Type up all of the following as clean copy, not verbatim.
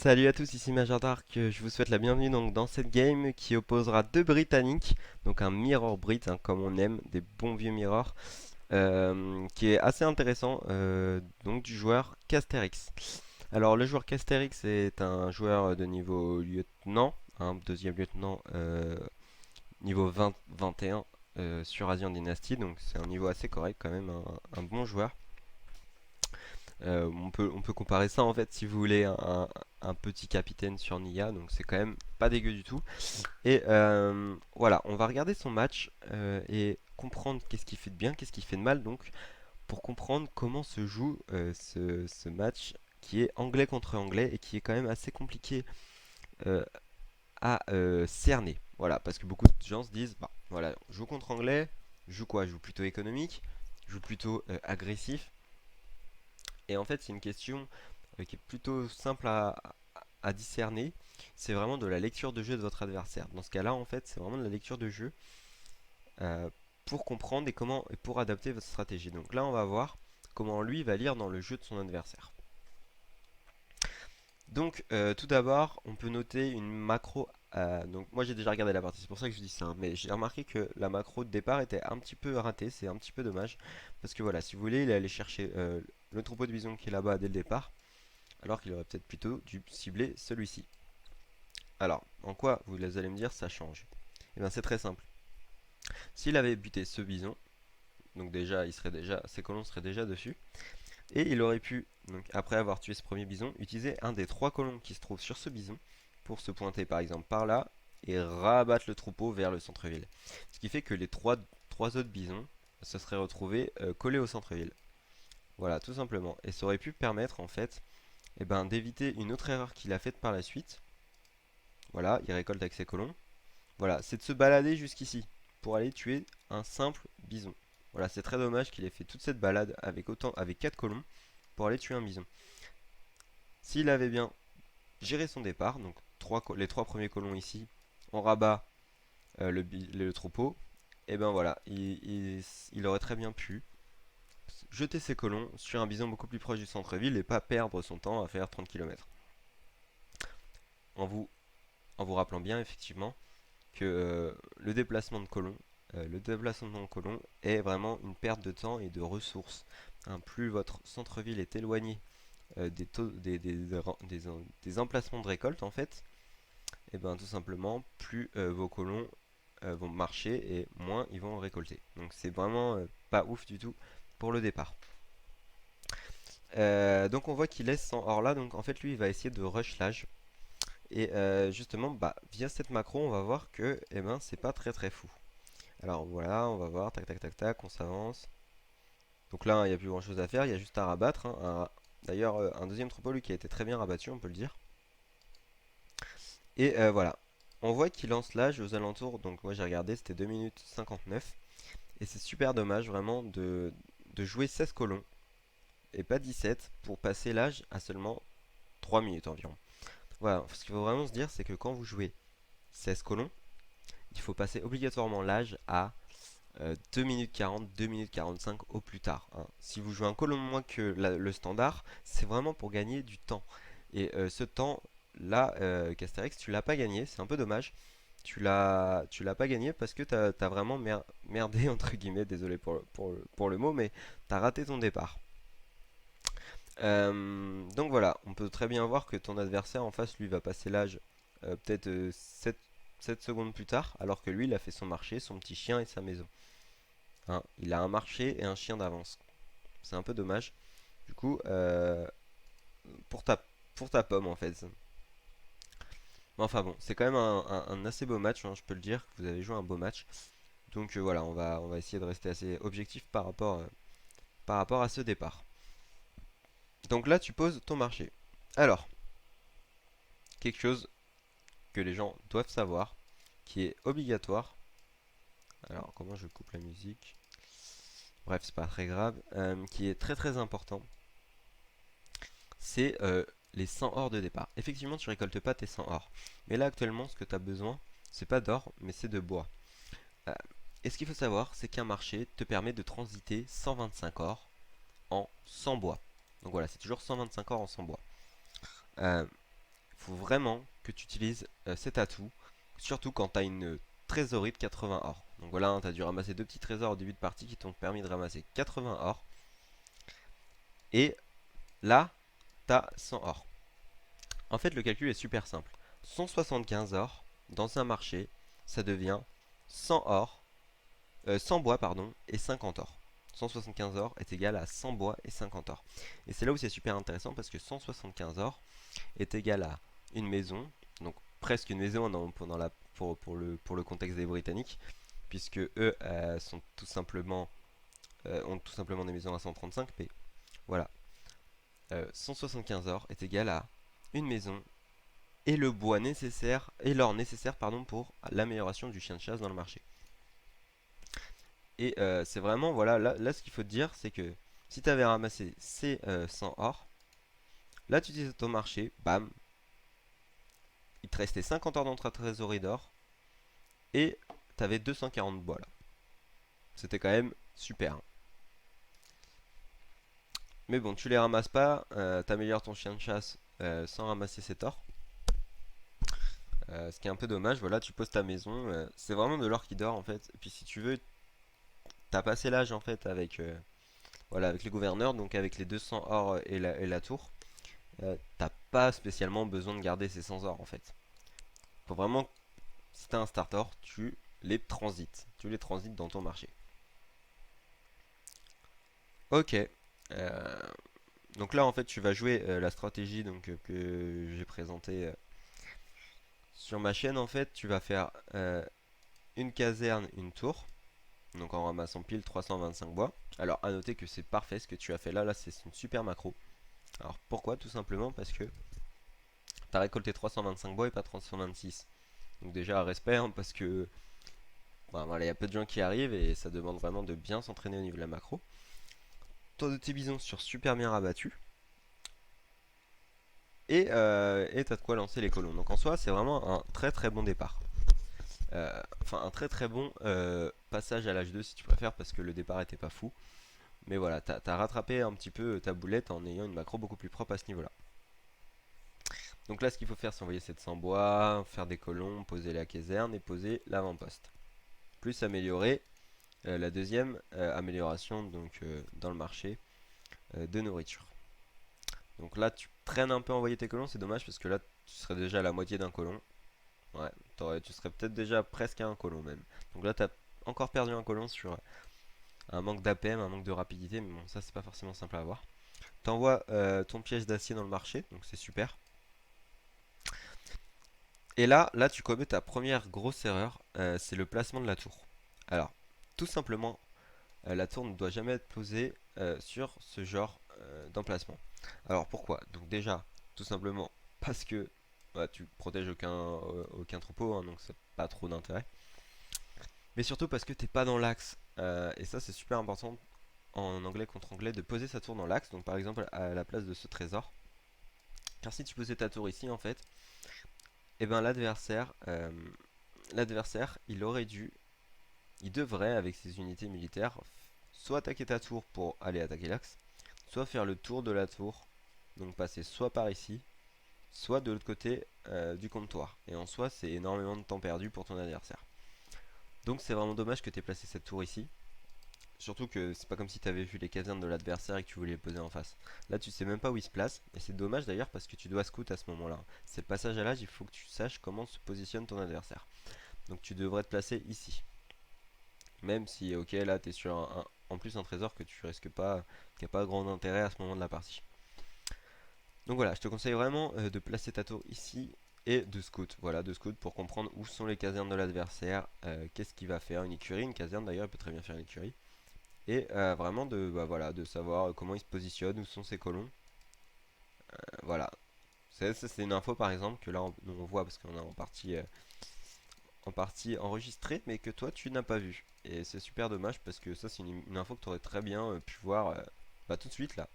Salut à tous, ici Major Dark, je vous souhaite la bienvenue donc dans cette game qui opposera deux Britanniques, donc un Mirror Brit, hein, comme on aime, des bons vieux Mirror, qui est assez intéressant, donc du joueur Casterix. Alors le joueur Casterix est un joueur de niveau lieutenant, deuxième lieutenant niveau 20-21 sur Asian Dynasty, donc c'est un niveau assez correct quand même, un bon joueur. On peut comparer ça en fait si vous voulez un petit capitaine sur Nia, donc c'est quand même pas dégueu du tout. Et voilà, on va regarder son match et comprendre qu'est-ce qu'il fait de bien, qu'est-ce qu'il fait de mal, donc pour comprendre comment se joue ce match qui est anglais contre anglais et qui est quand même assez compliqué euh, à cerner. Voilà, parce que beaucoup de gens se disent, bah voilà, je joue contre anglais, je joue quoi? Je joue plutôt économique, je joue plutôt agressif. Et en fait, c'est une question qui est plutôt simple à discerner. C'est vraiment de la lecture de jeu de votre adversaire. Dans ce cas-là, en fait, c'est vraiment de la lecture de jeu euh, pour comprendre et pour adapter votre stratégie. Donc là, on va voir comment lui va lire dans le jeu de son adversaire. Donc, tout d'abord, on peut noter une macro. Donc, moi j'ai déjà regardé la partie, c'est pour ça que je dis ça, hein, mais j'ai remarqué que la macro de départ était un petit peu ratée, c'est un petit peu dommage. Parce que voilà, si vous voulez, il est allé chercher le troupeau de bison qui est là-bas dès le départ, alors qu'il aurait peut-être plutôt dû cibler celui-ci. Alors, en quoi, vous allez me dire, ça change? Eh bien, c'est très simple. S'il avait buté ce bison, donc déjà, ses colons seraient déjà dessus, et il aurait pu, donc après avoir tué ce premier bison, utiliser un des trois colons qui se trouvent sur ce bison pour se pointer par exemple par là et rabattre le troupeau vers le centre-ville. Ce qui fait que les trois autres bisons se seraient retrouvés collés au centre-ville. Voilà, tout simplement. Et ça aurait pu permettre en fait d'éviter une autre erreur qu'il a faite par la suite. Voilà, il récolte avec ses colons. Voilà, c'est de se balader jusqu'ici pour aller tuer un simple bison. Voilà, c'est très dommage qu'il ait fait toute cette balade avec 4 colons pour aller tuer un bison. S'il avait bien géré son départ, donc les trois premiers colons ici, on rabat le troupeau, et ben voilà, il aurait très bien pu jeter ses colons sur un bison beaucoup plus proche du centre-ville et pas perdre son temps à faire 30 km. En vous, en vous rappelant bien effectivement que le déplacement de colons est vraiment une perte de temps et de ressources. Hein, plus votre centre-ville est éloigné des emplacements de récolte en fait, et bien tout simplement plus vos colons vont marcher et moins ils vont récolter. Donc c'est vraiment pas ouf du tout pour le départ. Donc on voit qu'il laisse son or là, donc en fait lui il va essayer de rush l'âge. Et justement via cette macro on va voir que c'est pas très très fou. Alors voilà, on va voir, tac tac tac tac, on s'avance. Donc là il n'y a plus grand chose à faire, il y a juste à rabattre, hein. D'ailleurs un deuxième troupeau lui qui a été très bien rabattu on peut le dire. Et voilà. On voit qu'il lance l'âge aux alentours, donc moi j'ai regardé, c'était 2 minutes 59. Et c'est super dommage vraiment de jouer 16 colons et pas 17 pour passer l'âge à seulement 3 minutes environ. Voilà, ce qu'il faut vraiment se dire, c'est que quand vous jouez 16 colons, il faut passer obligatoirement l'âge à 2 minutes 40, 2 minutes 45 au plus tard, hein. Si vous jouez un colon de moins que le standard, c'est vraiment pour gagner du temps. Et ce temps là, Casterex, tu l'as pas gagné, c'est un peu dommage. Tu l'as pas gagné parce que t'as vraiment merdé entre guillemets, désolé pour le mot, mais t'as raté ton départ. Donc voilà, on peut très bien voir que ton adversaire en face lui va passer l'âge peut-être 7 secondes plus tard, alors que lui il a fait son marché, son petit chien et sa maison. Hein, il a un marché et un chien d'avance. C'est un peu dommage. Du coup, pour ta, pour ta pomme en fait. Mais enfin bon, c'est quand même un assez beau match, hein, je peux le dire. Vous avez joué un beau match. Donc voilà, on va essayer de rester assez objectif par rapport à ce départ. Donc là, tu poses ton marché. Alors, quelque chose que les gens doivent savoir, qui est obligatoire. Alors, comment je coupe la musique? Bref, c'est pas très grave. Qui est très très important, c'est les 100 ors de départ. Effectivement, tu récoltes pas tes 100 ors. Mais là, actuellement, ce que tu as besoin, c'est pas d'or, mais c'est de bois. Euh, et ce qu'il faut savoir, c'est qu'un marché te permet de transiter 125 ors en 100 bois. Donc voilà, c'est toujours 125 ors en 100 bois. Euh, faut vraiment que tu utilises cet atout, surtout quand tu as une trésorerie de 80 or. Donc voilà, hein, tu as dû ramasser deux petits trésors au début de partie qui t'ont permis de ramasser 80 or. Et là, tu as 100 or. En fait, le calcul est super simple. 175 or dans un marché, ça devient 100 or, 100 bois pardon, et 50 or. 175 or est égal à 100 bois et 50 or. Et c'est là où c'est super intéressant parce que 175 or est égal à une maison, donc presque une maison pour le contexte des Britanniques, puisque eux sont tout simplement, ont tout simplement des maisons à 135, mais voilà. 175 or est égal à une maison et le bois nécessaire, et l'or nécessaire pardon, pour l'amélioration du chien de chasse dans le marché. Et c'est vraiment, voilà, là ce qu'il faut te dire, c'est que si tu avais ramassé ces 100 or, là tu utilises ton marché, bam, il te restait 50 or dans ta trésorerie d'or, et tu avais 240 bois là. C'était quand même super, hein. Mais bon, tu les ramasses pas, t'améliores ton chien de chasse sans ramasser cet or. Ce qui est un peu dommage, voilà, tu poses ta maison, c'est vraiment de l'or qui dort en fait. Et puis si tu veux, t'as passé l'âge en fait avec, voilà, avec les gouverneurs, donc avec les 200 or et la tour. T'as pas spécialement besoin de garder ces 100 or en fait. Faut vraiment, si t'as un starter, tu les transites dans ton marché. Ok. Donc là en fait tu vas jouer la stratégie donc, que j'ai présentée sur ma chaîne. En fait tu vas faire une caserne, une tour, donc en ramassant pile 325 bois. Alors à noter que c'est parfait ce que tu as fait là, c'est une super macro. Alors pourquoi? Tout simplement parce que tu as récolté 325 bois et pas 326. Donc déjà respect, hein, parce que voilà, il y a peu de gens qui arrivent et ça demande vraiment de bien s'entraîner au niveau de la macro. Toi de tes bisons sur super bien rabattu. Et t'as de quoi lancer les colons. Donc en soi c'est vraiment un très très bon départ. Enfin un très très bon passage à l'âge 2 si tu préfères, parce que le départ était pas fou. Mais voilà, t'as rattrapé un petit peu ta boulette en ayant une macro beaucoup plus propre à ce niveau-là. Donc là, ce qu'il faut faire, c'est envoyer 700 bois, faire des colons, poser la caserne et poser l'avant-poste. Plus améliorer la deuxième amélioration donc, dans le marché de nourriture. Donc là, tu traînes un peu à envoyer tes colons, c'est dommage parce que là, tu serais déjà à la moitié d'un colon. Ouais, tu serais peut-être déjà presque à un colon même. Donc là, tu as encore perdu un colon sur un manque d'APM, un manque de rapidité, mais bon, ça, c'est pas forcément simple à avoir. T'envoies ton piège d'acier dans le marché, donc c'est super. Et là, tu commets ta première grosse erreur, c'est le placement de la tour. Alors, tout simplement, la tour ne doit jamais être posée sur ce genre d'emplacement. Alors pourquoi? Donc déjà, tout simplement parce que bah, tu protèges aucun troupeau, hein, donc c'est pas trop d'intérêt. Mais surtout parce que t'es pas dans l'axe. Et ça c'est super important en anglais contre anglais de poser sa tour dans l'axe. Donc par exemple à la place de ce trésor. Car si tu posais ta tour ici en fait, et ben l'adversaire il devrait avec ses unités militaires soit attaquer ta tour pour aller attaquer l'axe, soit faire le tour de la tour, donc passer soit par ici, soit de l'autre côté du comptoir. Et en soi, c'est énormément de temps perdu pour ton adversaire. Donc c'est vraiment dommage que tu aies placé cette tour ici. Surtout que c'est pas comme si tu avais vu les casernes de l'adversaire et que tu voulais les poser en face. Là, tu sais même pas où il se place. Et c'est dommage d'ailleurs parce que tu dois scout à ce moment-là. C'est le passage à l'âge, il faut que tu saches comment se positionne ton adversaire. Donc tu devrais te placer ici. Même si, ok, là, tu es sur en plus un trésor que tu risques pas, qui n'a pas grand intérêt à ce moment de la partie. Donc voilà, je te conseille vraiment de placer ta tour ici et de scout. Voilà, de scout pour comprendre où sont les casernes de l'adversaire, qu'est-ce qu'il va faire, une écurie, une caserne d'ailleurs, il peut très bien faire une écurie. Et vraiment voilà, de savoir comment il se positionne, où sont ses colons. Voilà, c'est une info par exemple que là on voit parce qu'on est en partie enregistré, mais que toi tu n'as pas vu. Et c'est super dommage parce que ça c'est une info que tu aurais très bien pu voir bah, tout de suite là.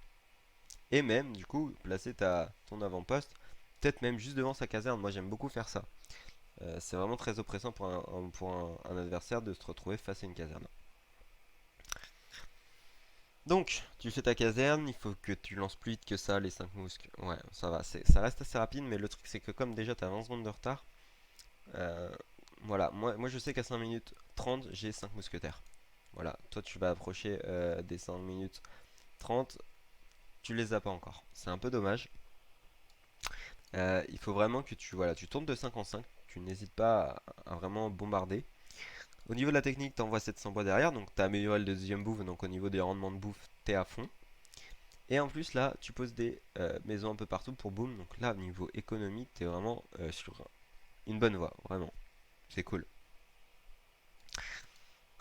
Et même du coup placer ton avant-poste, peut-être même juste devant sa caserne. Moi j'aime beaucoup faire ça. C'est vraiment très oppressant pour un adversaire de se retrouver face à une caserne. Donc, tu fais ta caserne, il faut que tu lances plus vite que ça, les 5 mousques. Ouais, ça va, ça reste assez rapide, mais le truc c'est que comme déjà t'as 20 secondes de retard, euh, voilà, moi je sais qu'à 5 minutes 30 j'ai 5 mousquetaires. Voilà, toi tu vas approcher des 5 minutes 30, tu les as pas encore. C'est un peu dommage. Il faut vraiment que voilà, tu tournes de 5 en 5, tu n'hésites pas à vraiment bombarder. Au niveau de la technique, t'envoies 700 bois derrière, donc t'as amélioré le deuxième bouffe, donc au niveau des rendements de bouffe, t'es à fond. Et en plus là, tu poses des maisons un peu partout pour boom, donc là, niveau économie, t'es vraiment sur une bonne voie, vraiment. C'est cool.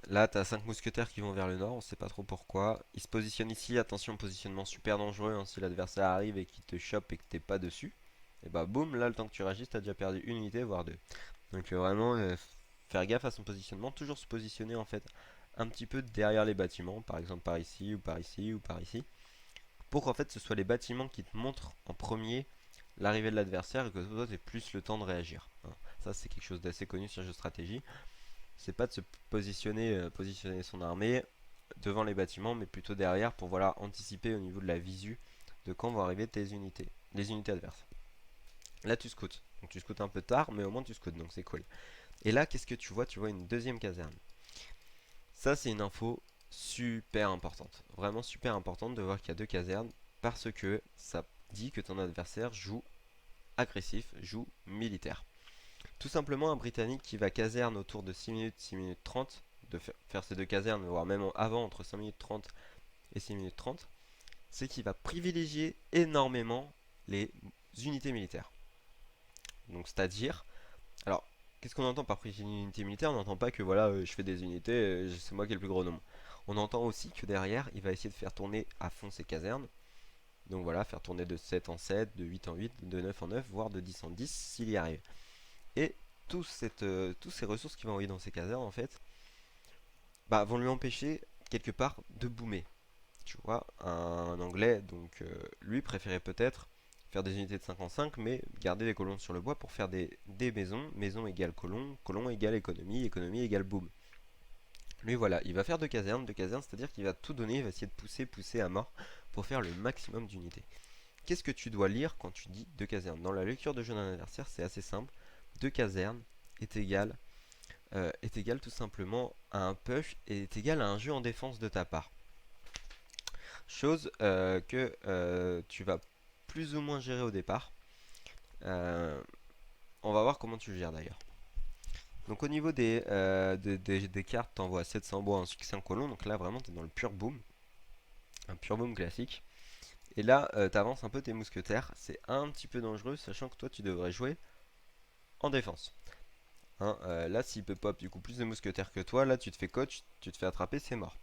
Là, t'as 5 mousquetaires qui vont vers le nord, on sait pas trop pourquoi. Ils se positionnent ici, attention, positionnement super dangereux, hein, si l'adversaire arrive et qu'il te chope et que t'es pas dessus. Et bah boum, là, le temps que tu réagisses, t'as déjà perdu une unité, voire deux. Donc vraiment, faire gaffe à son positionnement, toujours se positionner en fait un petit peu derrière les bâtiments, par exemple par ici, ou par ici, ou par ici, pour qu'en fait ce soit les bâtiments qui te montrent en premier l'arrivée de l'adversaire et que toi tu aies plus le temps de réagir, hein. Ça c'est quelque chose d'assez connu sur le jeu de stratégie. C'est pas de se positionner son armée devant les bâtiments, mais plutôt derrière pour voilà anticiper au niveau de la visu de quand vont arriver tes unités, les unités adverses. Là tu scoutes, donc tu scoutes un peu tard, mais au moins tu scoutes, donc c'est cool. Et là qu'est-ce que tu vois? Tu vois une deuxième caserne. Ça c'est une info super importante, vraiment super importante de voir qu'il y a deux casernes parce que ça dit que ton adversaire joue agressif, joue militaire. Tout simplement un Britannique qui va caserne autour de 6 minutes, 6 minutes 30, de faire ces deux casernes, voire même avant entre 5 minutes 30 et 6 minutes 30, c'est qu'il va privilégier énormément les unités militaires. Donc c'est-à-dire, alors qu'est-ce qu'on entend par privilégier une unité militaire? On n'entend pas que voilà, je fais des unités, c'est moi qui ai le plus gros nombre. On entend aussi que derrière, il va essayer de faire tourner à fond ses casernes. Donc voilà, faire tourner de 7 en 7, de 8 en 8, de 9 en 9, voire de 10 en 10 s'il y arrive. Et tous ces ressources qu'il va envoyer dans ces casernes, en fait, bah, vont lui empêcher quelque part de boomer. Tu vois, un anglais, donc lui préférait peut-être faire des unités de 5 en 5, mais garder des colons sur le bois pour faire des maisons. Maison égale colon, colon égale économie, économie égale boom. Lui voilà, il va faire deux casernes, c'est-à-dire qu'il va tout donner, il va essayer de pousser, pousser à mort pour faire le maximum d'unités. Qu'est-ce que tu dois lire quand tu dis deux casernes? Dans la lecture de jeu d'un adversaire, c'est assez simple. Deux casernes est égal tout simplement à un push et est égal à un jeu en défense de ta part. Chose que tu vas plus ou moins gérer au départ. Euh, on va voir comment tu le gères d'ailleurs. Donc au niveau des cartes, t'envoies 700 bois, un succès en colon. Donc là vraiment t'es dans le pur boom. Un pur boom classique. Et là t'avances un peu tes mousquetaires. C'est un petit peu dangereux sachant que toi tu devrais jouer en défense. Hein, là s'il peut pop du coup plus de mousquetaires que toi, là tu te fais coach, tu te fais attraper, c'est mort.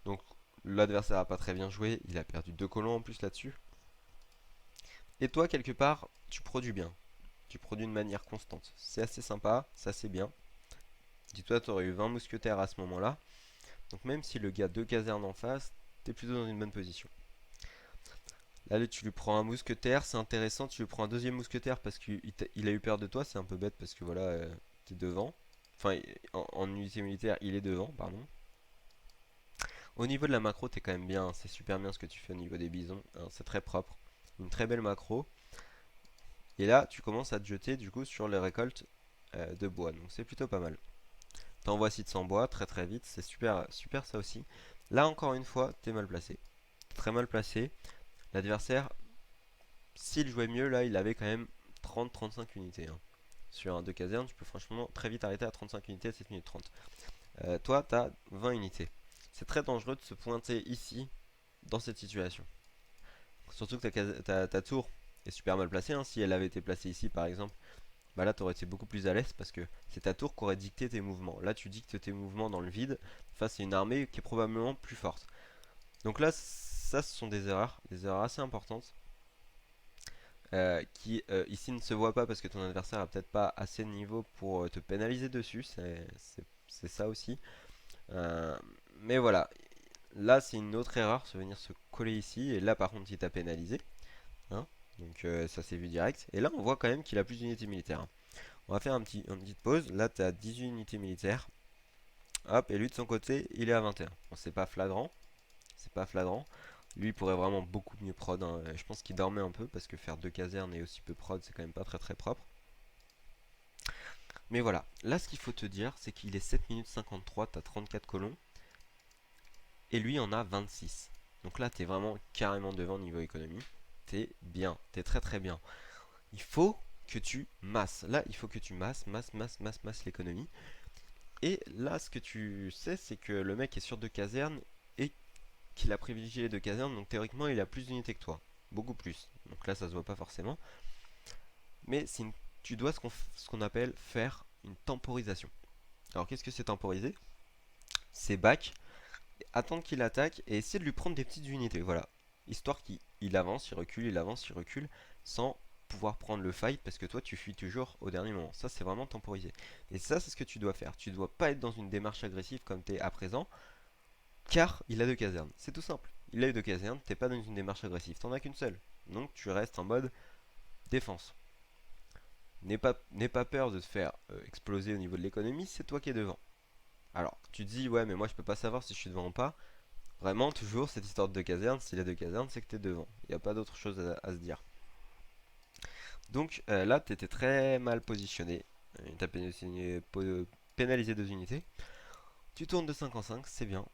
Donc l'adversaire a pas très bien joué, il a perdu deux colons en plus là-dessus. Et toi, quelque part, tu produis bien. Tu produis de manière constante. C'est assez sympa, c'est assez bien. Dis-toi, tu aurais eu 20 mousquetaires à ce moment-là. Donc même si le gars a deux casernes en face, t'es plutôt dans une bonne position. Là, tu lui prends un mousquetaire, c'est intéressant. Tu lui prends un deuxième mousquetaire parce qu'il a eu peur de toi. C'est un peu bête parce que voilà, t'es devant. Enfin, en unité militaire, il est devant, pardon. Au niveau de la macro, t'es quand même bien, hein. C'est super bien ce que tu fais au niveau des bisons, hein. C'est très propre. Une très belle macro. Et là, tu commences à te jeter du coup sur les récoltes de bois. Donc c'est plutôt pas mal. T'envoies 600 bois très très vite. C'est super, super ça aussi. Là, encore une fois, t'es mal placé. Très mal placé. L'adversaire, s'il jouait mieux, là, il avait quand même 30-35 unités, hein. Sur un 2 casernes, tu peux franchement très vite arrêter à 35 unités à 7 minutes 30. Toi, t'as 20 unités. C'est très dangereux de se pointer ici dans cette situation. Surtout que ta tour est super mal placée, hein. Si elle avait été placée ici par exemple, bah là t'aurais été beaucoup plus à l'aise parce que c'est ta tour qui aurait dicté tes mouvements. Là tu dictes tes mouvements dans le vide face à une armée qui est probablement plus forte. Donc là ça ce sont des erreurs assez importantes qui ici ne se voient pas parce que ton adversaire a peut-être pas assez de niveau pour te pénaliser dessus, c'est ça aussi. Euh, mais voilà, là c'est une autre erreur, se venir se coller ici et là par contre il t'a pénalisé, hein. Donc ça s'est vu direct. Et là on voit quand même qu'il a plus d'unités militaires, hein. On va faire une petite pause. Là, tu as 18 unités militaires. Hop, et lui de son côté, il est à 21. Bon, c'est pas flagrant, c'est pas flagrant. Lui il pourrait vraiment beaucoup mieux prod, hein. Je pense qu'il dormait un peu parce que faire deux casernes et aussi peu prod c'est quand même pas très très propre. Mais voilà, là ce qu'il faut te dire c'est qu'il est 7 minutes 53, t'as 34 colons et lui en a 26. Donc là t'es vraiment carrément devant niveau économie. T'es bien, t'es très très bien. Il faut que tu masses. Là il faut que tu masses l'économie. Et là ce que tu sais c'est que le mec est sur deux casernes et qu'il a privilégié les deux casernes, donc théoriquement il a plus d'unités que toi. Beaucoup plus. Donc là ça se voit pas forcément. Mais tu dois ce qu'on appelle faire une temporisation. Alors qu'est-ce que c'est temporiser? C'est back, attendre qu'il attaque et essayer de lui prendre des petites unités, voilà. Histoire qu'il avance, il avance, il recule, sans pouvoir prendre le fight parce que toi tu fuis toujours au dernier moment. Ça c'est vraiment temporiser. Et ça c'est ce que tu dois faire. Tu dois pas être dans une démarche agressive comme tu es à présent, car il a deux casernes. C'est tout simple. Il a eu deux casernes, t'es pas dans une démarche agressive, t'en as qu'une seule. Donc tu restes en mode défense. N'aie pas peur de te faire exploser au niveau de l'économie, c'est toi qui es devant. Alors, tu te dis, ouais, mais moi je peux pas savoir si je suis devant ou pas. Vraiment, toujours cette histoire de deux casernes, s'il a deux casernes, c'est que t'es devant. Il n'y a pas d'autre chose à se dire. Donc là, t'étais très mal positionné. T'as pénalisé deux unités. Tu tournes de 5 en 5, c'est bien.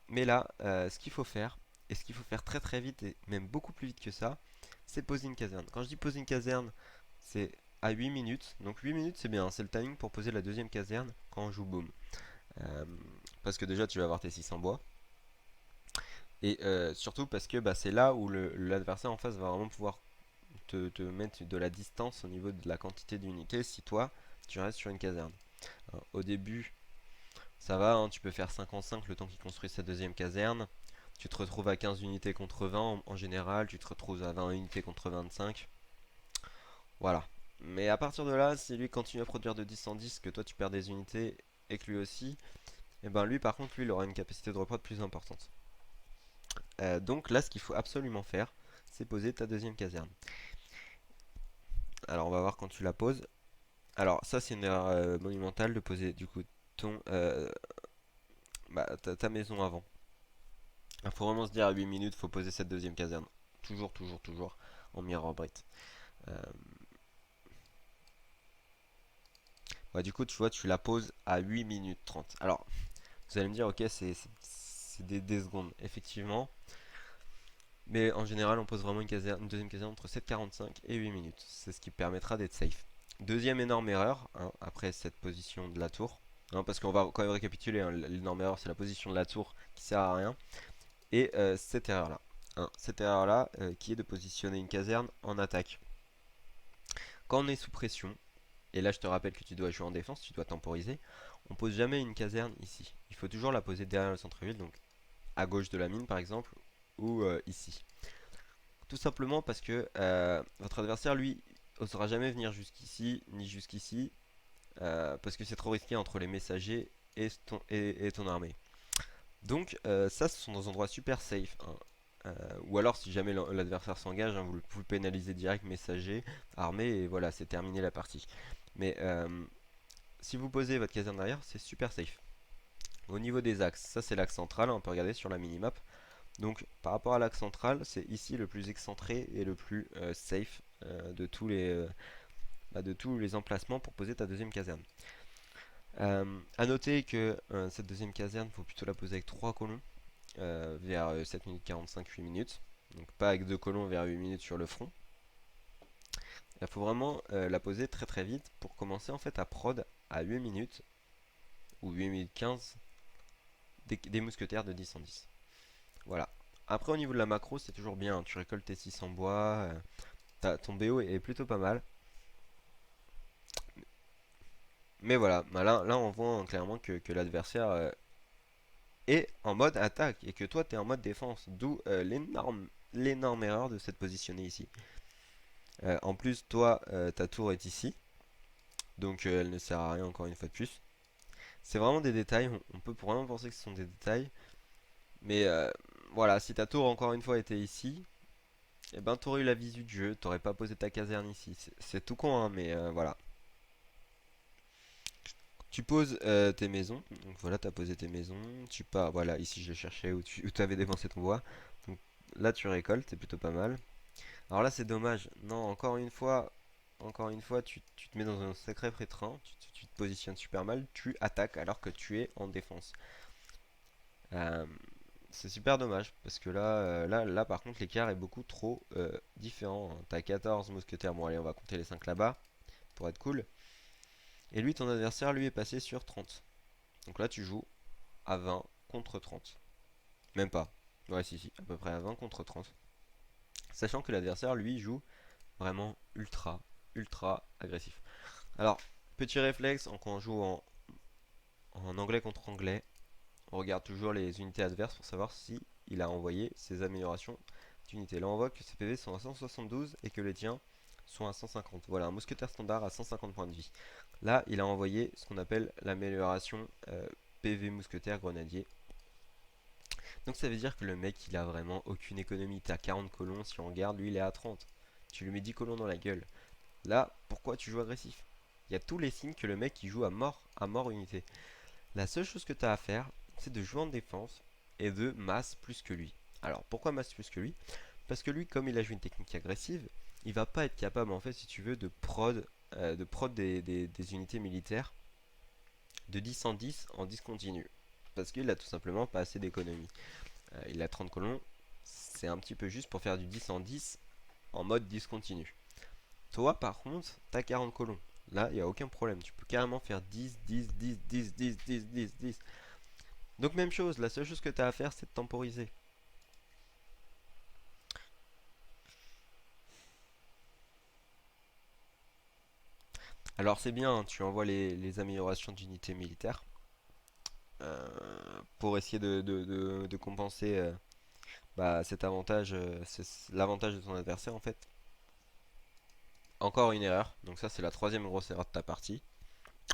Mais là, ce qu'il faut faire, et ce qu'il faut faire très très vite, et même beaucoup plus vite que ça, c'est poser une caserne. Quand je dis poser une caserne, c'est à 8 minutes. Donc 8 minutes, c'est bien, c'est le timing pour poser la deuxième caserne quand on joue boom. Euh, Parce que déjà, tu vas avoir tes 600 bois. Et surtout parce que bah, c'est là où l'adversaire en face va vraiment pouvoir te mettre de la distance au niveau de la quantité d'unités si toi, tu restes sur une caserne. Au début, ça va, hein, tu peux faire 5 en 5 le temps qu'il construit sa deuxième caserne. Tu te retrouves à 15 unités contre 20 en général, tu te retrouves à 20 unités contre 25. Voilà. Mais à partir de là, si lui continue à produire de 10 en 10, que toi tu perds des unités et que lui aussi, et ben lui par contre, lui il aura une capacité de reprod plus importante. Donc là, ce qu'il faut absolument faire, c'est poser ta deuxième caserne. Alors on va voir quand tu la poses. Alors ça c'est une erreur monumentale de poser du coup ta maison avant. Il faut vraiment se dire à 8 minutes, faut poser cette deuxième caserne. Toujours, toujours, toujours en mirror Brit. Euh, ouais, du coup, tu vois, tu la poses à 8 minutes 30. Alors, vous allez me dire, ok, c'est des secondes, effectivement. Mais en général, on pose vraiment une deuxième caserne entre 7,45 et 8 minutes. C'est ce qui permettra d'être safe. Deuxième énorme erreur, hein, après cette position de la tour. Hein, parce qu'on va quand même récapituler, hein, l'énorme erreur, c'est la position de la tour qui sert à rien. Et cette erreur-là. Hein, cette erreur-là qui est de positionner une caserne en attaque. Quand on est sous pression, et là je te rappelle que tu dois jouer en défense, tu dois temporiser, on pose jamais une caserne ici. Il faut toujours la poser derrière le centre-ville, donc à gauche de la mine par exemple, ou ici. Tout simplement parce que votre adversaire, lui, osera jamais venir jusqu'ici, ni jusqu'ici, parce que c'est trop risqué entre les messagers et ton armée. Donc ça, ce sont des endroits super safe, hein. Ou alors si jamais l'adversaire s'engage, hein, vous le pénalisez direct, messager, armée, et voilà, c'est terminé la partie. Mais si vous posez votre caserne derrière, c'est super safe. Au niveau des axes, ça c'est l'axe central, hein, on peut regarder sur la minimap. Donc par rapport à l'axe central, c'est ici le plus excentré et le plus safe de tous les emplacements pour poser ta deuxième caserne. A noter que cette deuxième caserne, il faut plutôt la poser avec 3 colons vers 7 minutes 45, 8 minutes. Donc pas avec 2 colons vers 8 minutes sur le front. Il faut vraiment la poser très très vite pour commencer en fait à prod à 8 minutes ou 8 minutes 15 des mousquetaires de 10 en 10. Voilà. Après au niveau de la macro c'est toujours bien, tu récoltes tes 600 bois, ton BO est plutôt pas mal. Mais voilà, bah là on voit clairement que l'adversaire est en mode attaque et que toi tu es en mode défense. D'où l'énorme erreur de s'être positionné ici. En plus, toi, ta tour est ici, donc elle ne sert à rien encore une fois de plus. C'est vraiment des détails, on peut vraiment penser que ce sont des détails, mais voilà, si ta tour encore une fois était ici, et ben t'aurais eu la visu du jeu, t'aurais pas posé ta caserne ici. C'est tout con, hein, mais voilà. Tu poses tes maisons. Donc voilà, tu as posé tes maisons. Tu pars, voilà, ici je cherchais où tu avais dépensé ton bois. Donc là, tu récoltes, c'est plutôt pas mal. Alors là, c'est dommage. Non, encore une fois, tu te mets dans un sacré pétrin. Tu te positionnes super mal. Tu attaques alors que tu es en défense. Euh, c'est super dommage parce que là, par contre, l'écart est beaucoup trop différent, hein. T'as 14 mousquetaires. Bon, allez, on va compter les 5 là-bas pour être cool. Et lui, ton adversaire, lui, est passé sur 30. Donc là, tu joues à 20 contre 30. Même pas. Ouais, si, à peu près à 20 contre 30. Sachant que l'adversaire, lui, joue vraiment ultra agressif. Alors, petit réflexe, quand on joue en anglais contre anglais, on regarde toujours les unités adverses pour savoir si il a envoyé ses améliorations d'unités. Là, on voit que ses PV sont à 172 et que les tiens sont à 150. Voilà, un mousquetaire standard à 150 points de vie. Là, il a envoyé ce qu'on appelle l'amélioration PV mousquetaire grenadier. Donc ça veut dire que le mec, il a vraiment aucune économie. T'as 40 colons, si on regarde, lui, il est à 30. Tu lui mets 10 colons dans la gueule. Là, pourquoi tu joues agressif? Il y a tous les signes que le mec, il joue à mort unité. La seule chose que tu as à faire, c'est de jouer en défense et de masse plus que lui. Alors, pourquoi masse plus que lui? Parce que lui, comme il a joué une technique agressive, il va pas être capable, en fait, si tu veux, de prod des unités militaires de 10 en 10 en discontinu. Parce qu'il a tout simplement pas assez d'économie. Il a 30 colons, c'est un petit peu juste pour faire du 10 en 10 en mode discontinu. Toi, par contre, t'as 40 colons. Là, il n'y a aucun problème. Tu peux carrément faire 10, 10, 10, 10, 10, 10, 10, 10. Donc même chose, la seule chose que tu as à faire, c'est de temporiser. Alors c'est bien, hein, tu envoies les améliorations d'unités militaires pour essayer de compenser cet avantage, c'est l'avantage de ton adversaire en fait. Encore une erreur, donc ça c'est la troisième grosse erreur de ta partie.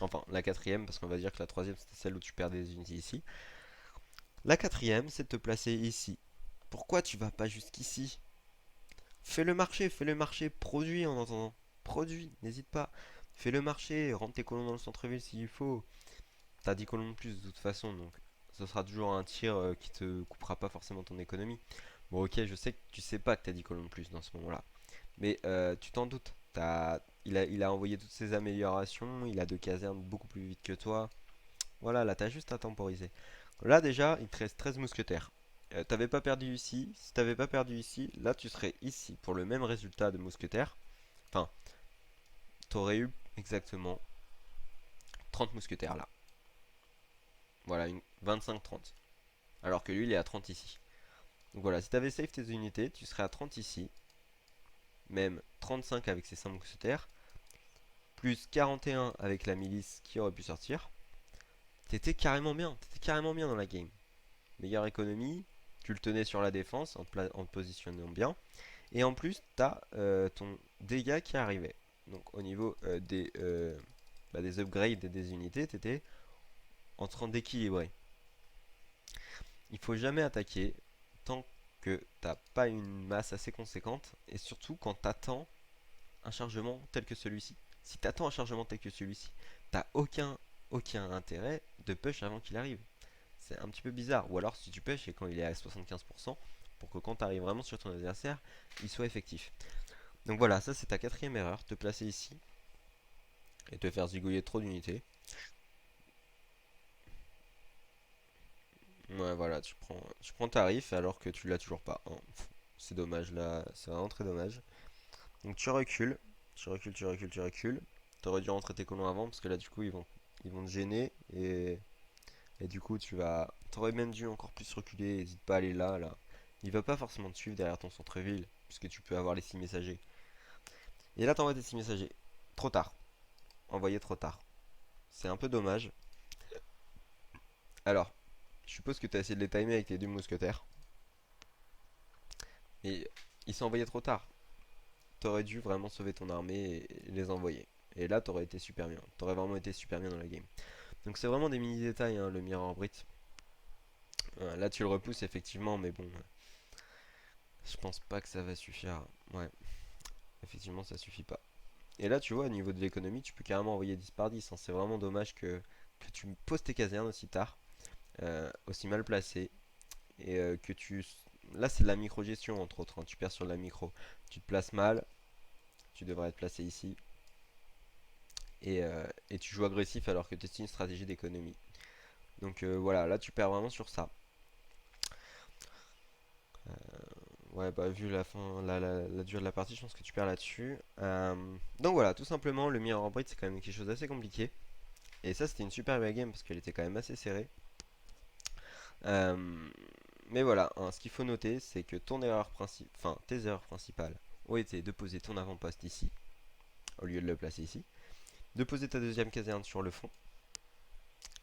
Enfin, la quatrième, parce qu'on va dire que la troisième c'était celle où tu perds des unités ici. La quatrième, c'est de te placer ici. Pourquoi tu vas pas jusqu'ici? Fais le marché, produis en entendant. Produis, n'hésite pas. Fais le marché, rentre tes colons dans le centre-ville s'il faut. T'as 10 colons de plus de toute façon, donc ce sera toujours un tir qui te coupera pas forcément ton économie. Bon, ok, je sais que tu sais pas que t'as 10 colons de plus dans ce moment-là. Mais tu t'en doutes. Il a envoyé toutes ses améliorations, il a deux casernes beaucoup plus vite que toi. Voilà, là t'as juste à temporiser. Là déjà, il te reste 13 mousquetaires. T'avais pas perdu ici. Si t'avais pas perdu ici, là tu serais ici pour le même résultat de mousquetaires. Enfin, t'aurais eu exactement 30 mousquetaires là. Voilà, 25-30. Alors que lui, il est à 30 ici. Donc voilà, si t'avais save tes unités, tu serais à 30 ici. Même 35 avec ses 5 mousquetaires. Plus 41 avec la milice qui aurait pu sortir. T'étais carrément bien. T'étais carrément bien dans la game. Meilleure économie. Tu le tenais sur la défense en te positionnant bien. Et en plus, tu as ton dégât qui arrivait. Donc au niveau des upgrades et des unités, tu étais en train d'équilibrer. Il faut jamais attaquer tant que t'as pas une masse assez conséquente et surtout quand tu attends un chargement tel que celui-ci. Si tu attends un chargement tel que celui-ci, t'as aucun intérêt de push avant qu'il arrive. C'est un petit peu bizarre. Ou alors si tu push et quand il est à 75% pour que quand tu arrives vraiment sur ton adversaire, il soit effectif. Donc voilà, ça c'est ta quatrième erreur, te placer ici et te faire zigouiller trop d'unités. Ouais, voilà, tu prends tarif alors que tu l'as toujours pas, hein. C'est dommage là, c'est vraiment très dommage. Donc tu recules, tu recules. T'aurais dû rentrer tes colons avant parce que là du coup ils vont te gêner et du coup t'aurais même dû encore plus reculer. N'hésite pas à aller là. Il va pas forcément te suivre derrière ton centre-ville puisque tu peux avoir les 6 messagers. Et là t'envoies tes 6 messagers. Trop tard, envoyé trop tard. C'est un peu dommage. Alors, je suppose que tu as essayé de les timer avec tes deux mousquetaires. Mais ils sont envoyés trop tard. T'aurais dû vraiment sauver ton armée et les envoyer. Et là, t'aurais été super bien. T'aurais vraiment été super bien dans la game. Donc c'est vraiment des mini détails, hein, le Mirror Brit. Là, tu le repousses effectivement, mais bon, je pense pas que ça va suffire. Ouais, effectivement, ça suffit pas. Et là, tu vois, au niveau de l'économie, tu peux carrément envoyer 10 par 10, hein. C'est vraiment dommage que que tu poses tes casernes aussi tard, aussi mal placées, et que tu... Là c'est de la micro-gestion entre autres, hein, tu perds sur de la micro. Tu te places mal, tu devrais être placé ici, et tu joues agressif alors que tu es une stratégie d'économie. Donc voilà, là tu perds vraiment sur ça. Ouais, bah vu la fin, la durée de la partie, je pense que tu perds là-dessus. Donc voilà, tout simplement, le mirror break c'est quand même quelque chose d'assez compliqué. Et ça, c'était une super belle game parce qu'elle était quand même assez serrée. Euh, mais voilà, hein, ce qu'il faut noter, c'est que tes erreurs principales ont été de poser ton avant-poste ici, au lieu de le placer ici, de poser ta deuxième caserne sur le fond,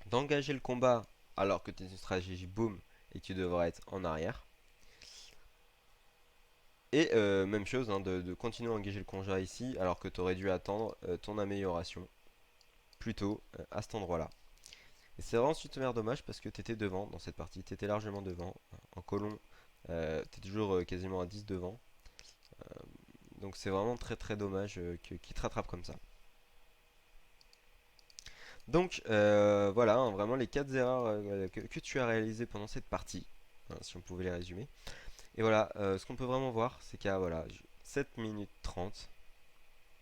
d'engager le combat alors que tu es une stratégie boom et que tu devrais être en arrière. Et même chose, hein, de continuer à engager le conja ici alors que tu aurais dû attendre ton amélioration plutôt à cet endroit-là. Et c'est vraiment super dommage parce que tu étais devant dans cette partie, tu étais largement devant. En colon, tu es toujours quasiment à 10 devant. Donc c'est vraiment très très dommage qu'il te rattrape comme ça. Donc voilà, hein, vraiment les 4 erreurs que tu as réalisées pendant cette partie, hein, si on pouvait les résumer. Et voilà, ce qu'on peut vraiment voir, c'est qu'à voilà, 7 minutes 30,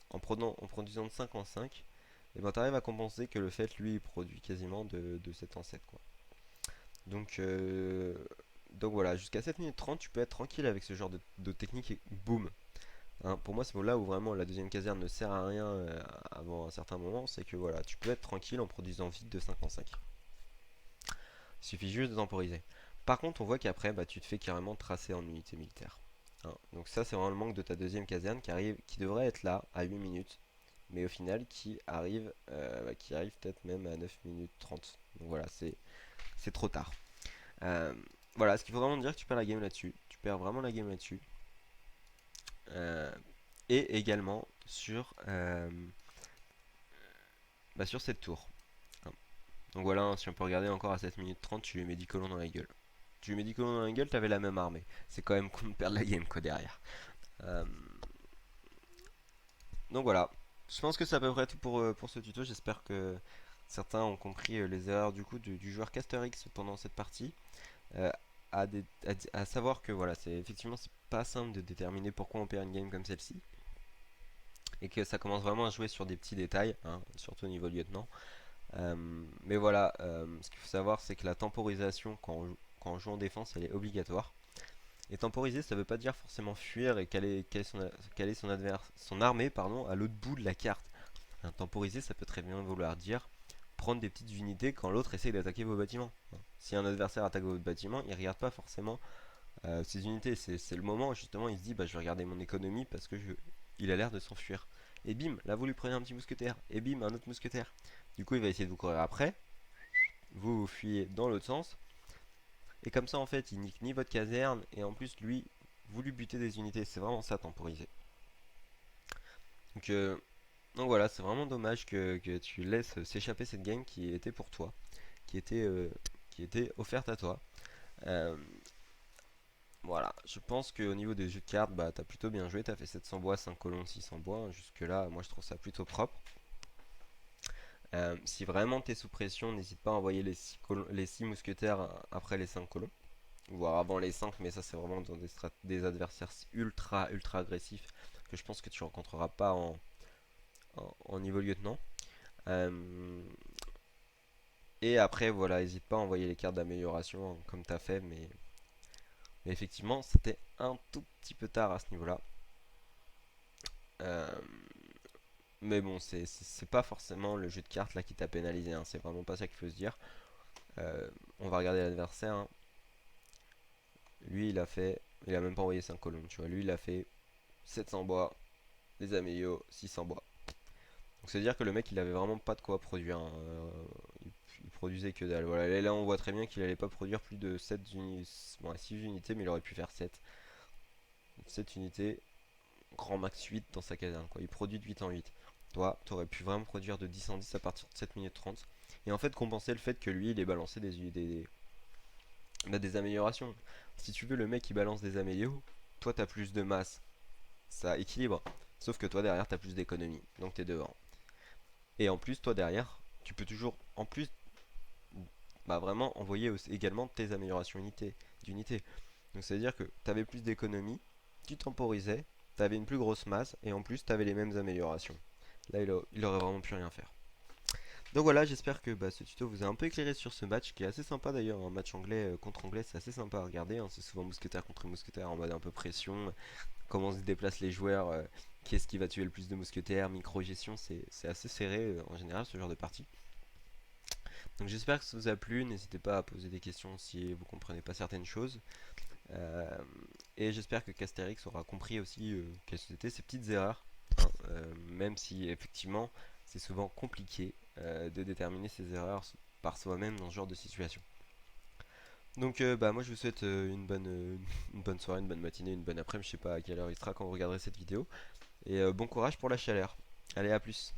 en produisant de 5 en 5, et ben, tu arrives à compenser que le fait, lui, il produit quasiment de 7 en 7, quoi. Donc, donc voilà, jusqu'à 7 minutes 30, tu peux être tranquille avec ce genre de technique et boum. Hein, pour moi, c'est là où vraiment la deuxième caserne ne sert à rien avant un certain moment, c'est que voilà, tu peux être tranquille en produisant vite de 5 en 5. Il suffit juste de temporiser. Par contre, on voit qu'après, bah, tu te fais carrément tracer en unité militaire. Hein, donc ça, c'est vraiment le manque de ta deuxième caserne qui devrait être là à 8 minutes, mais au final qui arrive peut-être même à 9 minutes 30. Donc voilà, c'est trop tard. Euh, voilà, ce qu'il faut vraiment dire que tu perds la game là-dessus. Tu perds vraiment la game là-dessus. Euh, et également sur cette tour. Hein. Donc voilà, hein, si on peut regarder encore à 7 minutes 30, tu lui mets 10 colons dans la gueule. Tu lui mets 10 colons dans la gueule, t'avais la même armée. C'est quand même con de perdre la game quoi derrière. Euh, donc voilà. Je pense que c'est à peu près tout pour ce tuto. J'espère que certains ont compris les erreurs du coup du joueur Caster X pendant cette partie. Euh, à savoir que voilà, c'est pas simple de déterminer pourquoi on perd une game comme celle-ci. Et que ça commence vraiment à jouer sur des petits détails, hein, surtout au niveau lieutenant. Mais voilà, ce qu'il faut savoir, c'est que la temporisation, quand on joue en défense, elle est obligatoire. Et temporiser, ça veut pas dire forcément fuir et caler son armée à l'autre bout de la carte. Hein, temporiser, ça peut très bien vouloir dire prendre des petites unités quand l'autre essaye d'attaquer vos bâtiments. Hein. Si un adversaire attaque votre bâtiment, il regarde pas forcément ses unités. C'est le moment où justement il se dit bah, je vais regarder mon économie parce que il a l'air de s'enfuir. Et bim, là vous lui prenez un petit mousquetaire. Et bim, un autre mousquetaire. Du coup, il va essayer de vous courir après. Vous fuyez dans l'autre sens. Et comme ça, en fait, il nique ni votre caserne. Et en plus, lui, vous lui butez des unités. C'est vraiment ça, temporiser. Donc, euh, donc voilà, c'est vraiment dommage que tu laisses s'échapper cette game qui était pour toi. Qui était, euh, qui était offerte à toi. Euh, voilà, je pense qu'au niveau des jeux de cartes, bah, t'as plutôt bien joué. T'as fait 700 bois, 5 colons, 600 bois. Jusque là, moi je trouve ça plutôt propre. Si vraiment t'es sous pression, n'hésite pas à envoyer les 6 mousquetaires après les 5 colons. Voire avant les 5, mais ça c'est vraiment dans des adversaires ultra ultra agressifs que je pense que tu rencontreras pas en niveau lieutenant. Euh, et après voilà, n'hésite pas à envoyer les cartes d'amélioration hein, comme t'as fait, mais effectivement c'était un tout petit peu tard à ce niveau-là. Euh, mais bon, c'est pas forcément le jeu de cartes là qui t'a pénalisé, hein, c'est vraiment pas ça qu'il faut se dire. On va regarder l'adversaire. Hein. Lui il a même pas envoyé 5 colonnes, tu vois. Lui il a fait 700 bois, des amélios, 600 bois. Donc c'est à dire que le mec il avait vraiment pas de quoi produire. Hein. Il produisait que dalle. Voilà, et là on voit très bien qu'il allait pas produire plus de 6 unités, mais il aurait pu faire 7 unités, grand max 8 dans sa caserne. Quoi. Il produit de 8 en 8. Toi, t'aurais pu vraiment produire de 10 en 10 à partir de 7 minutes 30. Et en fait compenser le fait que lui il ait balancé des améliorations. Si tu veux, le mec qui balance des amélios, toi t'as plus de masse, ça équilibre. Sauf que toi derrière t'as plus d'économie, donc t'es devant. Et en plus, toi derrière, tu peux toujours, en plus, bah vraiment envoyer également tes améliorations d'unité. Donc ça veut dire que tu avais plus d'économie, tu temporisais, tu avais une plus grosse masse et en plus tu avais les mêmes améliorations. Là il aurait vraiment plus rien à faire. Donc voilà, j'espère que ce tuto vous a un peu éclairé sur ce match qui est assez sympa d'ailleurs. Un match anglais contre anglais, c'est assez sympa à regarder, hein. C'est souvent mousquetaire contre mousquetaire en mode un peu pression, comment se déplacent les joueurs, qui est-ce qui va tuer le plus de mousquetaires, micro-gestion, c'est assez serré en général ce genre de partie. Donc j'espère que ça vous a plu, n'hésitez pas à poser des questions si vous comprenez pas certaines choses. Euh, et j'espère que Casterix aura compris aussi quelles étaient ces petites erreurs, hein, même si effectivement c'est souvent compliqué de déterminer ces erreurs par soi-même dans ce genre de situation. Donc moi je vous souhaite une bonne soirée, une bonne matinée, une bonne après-midi, je sais pas à quelle heure il sera quand vous regarderez cette vidéo. Et bon courage pour la chaleur. Allez, à plus.